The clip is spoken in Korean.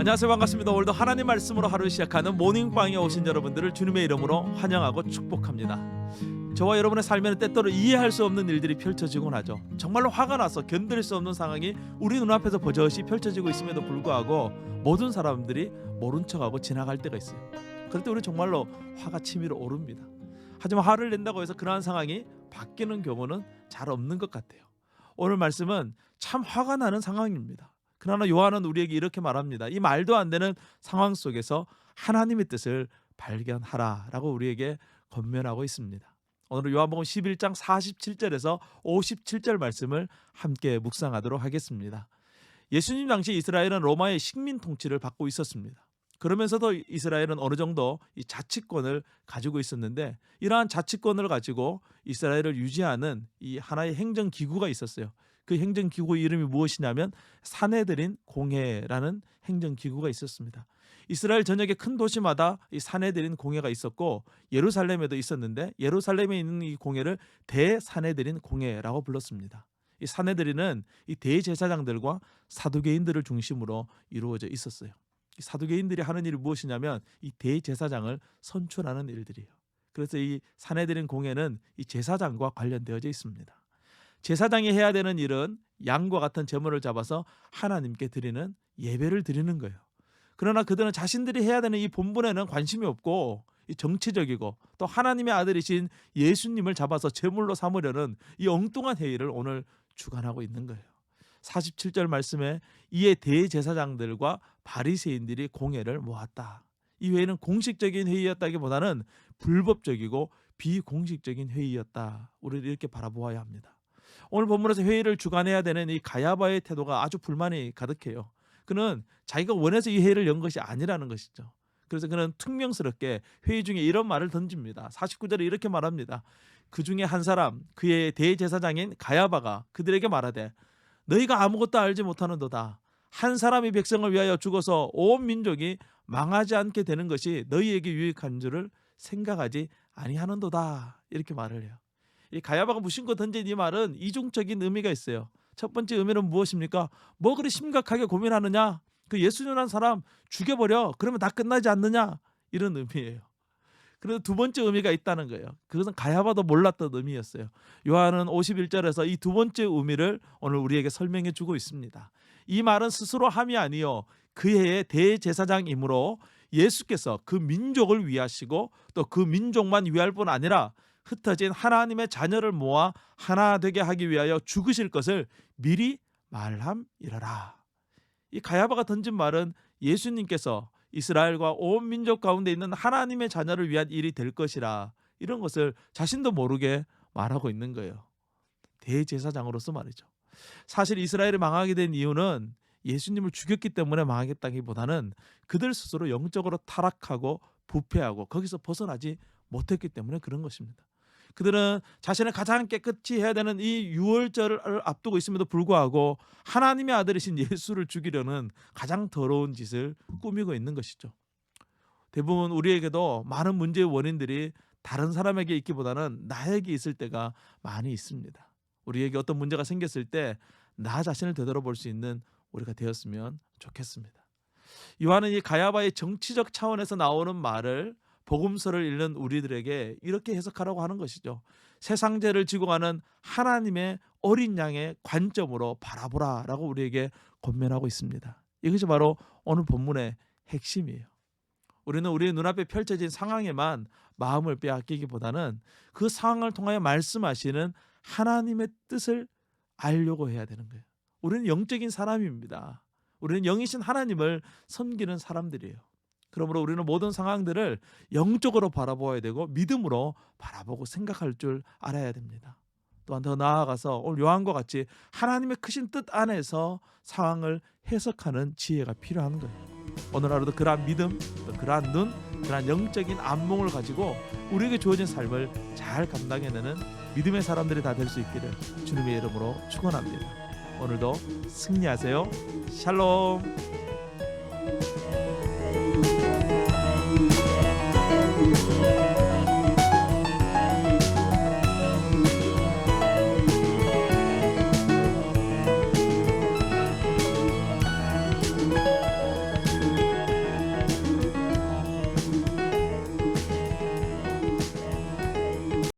안녕하세요, 반갑습니다. 오늘도 하나님 말씀으로 하루 시작하는 모닝방에 오신 여러분들을 주님의 이름으로 환영하고 축복합니다. 저와 여러분의 삶에는 때때로 이해할 수 없는 일들이 펼쳐지곤 하죠. 정말로 화가 나서 견딜 수 없는 상황이 우리 눈앞에서 버젓이 펼쳐지고 있음에도 불구하고 모든 사람들이 모른 척하고 지나갈 때가 있어요. 그럴 때 우리 정말로 화가 치밀어 오릅니다. 하지만 화를 낸다고 해서 그러한 상황이 바뀌는 경우는 잘 없는 것 같아요. 오늘 말씀은 참 화가 나는 상황입니다. 그러나 요한은 우리에게 이렇게 말합니다. 이 말도 안 되는 상황 속에서 하나님의 뜻을 발견하라라고 우리에게 권면하고 있습니다. 오늘 요한복음 11장 47절에서 57절 말씀을 함께 묵상하도록 하겠습니다. 예수님 당시 이스라엘은 로마의 식민 통치를 받고 있었습니다. 그러면서도 이스라엘은 어느 정도 이 자치권을 가지고 있었는데, 이러한 자치권을 가지고 이스라엘을 유지하는 이 하나의 행정기구가 있었어요. 그 행정기구의 이름이 무엇이냐면 사내들인 공회라는 행정기구가 있었습니다. 이스라엘 전역의 큰 도시마다 이 사내들인 공회가 있었고, 예루살렘에도 있었는데 예루살렘에 있는 이 공회를 대사내들인 공회라고 불렀습니다. 이 사내들인은 이 대제사장들과 사두개인들을 중심으로 이루어져 있었어요. 이 사두개인들이 하는 일이 무엇이냐면 이 대제사장을 선출하는 일들이에요. 그래서 이 사내들인 공회는 이 제사장과 관련되어져 있습니다. 제사장이 해야 되는 일은 양과 같은 제물을 잡아서 하나님께 드리는 예배를 드리는 거예요. 그러나 그들은 자신들이 해야 되는 이 본분에는 관심이 없고, 이 정치적이고 또 하나님의 아들이신 예수님을 잡아서 제물로 삼으려는 이 엉뚱한 회의를 오늘 주관하고 있는 거예요. 47절 말씀에 이에 대제사장들과 바리새인들이 공회를 모았다. 이 회의는 공식적인 회의였다기보다는 불법적이고 비공식적인 회의였다. 우리를 이렇게 바라보아야 합니다. 오늘 본문에서 회의를 주관해야 되는 이 가야바의 태도가 아주 불만이 가득해요. 그는 자기가 원해서 이 회의를 연 것이 아니라는 것이죠. 그래서 그는 퉁명스럽게 회의 중에 이런 말을 던집니다. 49절에 이렇게 말합니다. 그 중에 한 사람, 그의 대제사장인 가야바가 그들에게 말하되 너희가 아무것도 알지 못하는도다. 한 사람이 백성을 위하여 죽어서 온 민족이 망하지 않게 되는 것이 너희에게 유익한 줄을 생각하지 아니하는도다. 이렇게 말을 해요. 이 가야바가 무심코 던진 이 말은 이중적인 의미가 있어요. 첫 번째 의미는 무엇입니까? 뭐 그리 심각하게 고민하느냐? 그 예수님이라는 사람 죽여버려. 그러면 다 끝나지 않느냐? 이런 의미예요. 그래서 두 번째 의미가 있다는 거예요. 그것은 가야바도 몰랐던 의미였어요. 요한은 51절에서 이 두 번째 의미를 오늘 우리에게 설명해 주고 있습니다. 이 말은 스스로 함이 아니요 그 해의 대제사장이므로 예수께서 그 민족을 위하시고 또 그 민족만 위할 뿐 아니라 흩어진 하나님의 자녀를 모아 하나 되게 하기 위하여 죽으실 것을 미리 말함이러라. 이 가야바가 던진 말은 예수님께서 이스라엘과 온 민족 가운데 있는 하나님의 자녀를 위한 일이 될 것이라, 이런 것을 자신도 모르게 말하고 있는 거예요. 대제사장으로서 말이죠. 사실 이스라엘이 망하게 된 이유는 예수님을 죽였기 때문에 망하겠다기보다는 그들 스스로 영적으로 타락하고 부패하고 거기서 벗어나지 못했기 때문에 그런 것입니다. 그들은 자신을 가장 깨끗이 해야 되는 이 유월절을 앞두고 있음에도 불구하고 하나님의 아들이신 예수를 죽이려는 가장 더러운 짓을 꾸미고 있는 것이죠. 대부분 우리에게도 많은 문제의 원인들이 다른 사람에게 있기보다는 나에게 있을 때가 많이 있습니다. 우리에게 어떤 문제가 생겼을 때 나 자신을 되돌아볼 수 있는 우리가 되었으면 좋겠습니다. 요한은 이 가야바의 정치적 차원에서 나오는 말을 복음서를 읽는 우리들에게 이렇게 해석하라고 하는 것이죠. 세상 죄를 지고 가는 하나님의 어린 양의 관점으로 바라보라라고 우리에게 권면하고 있습니다. 이것이 바로 오늘 본문의 핵심이에요. 우리는 우리의 눈앞에 펼쳐진 상황에만 마음을 빼앗기기보다는 그 상황을 통하여 말씀하시는 하나님의 뜻을 알려고 해야 되는 거예요. 우리는 영적인 사람입니다. 우리는 영이신 하나님을 섬기는 사람들이에요. 그러므로 우리는 모든 상황들을 영적으로 바라보아야 되고 믿음으로 바라보고 생각할 줄 알아야 됩니다. 또한 더 나아가서 오늘 요한과 같이 하나님의 크신 뜻 안에서 상황을 해석하는 지혜가 필요한 거예요. 오늘 하루도 그러한 믿음, 또 그러한 눈, 그러한 영적인 안목을 가지고 우리에게 주어진 삶을 잘 감당해내는 믿음의 사람들이 다 될 수 있기를 주님의 이름으로 축원합니다. 오늘도 승리하세요. 샬롬.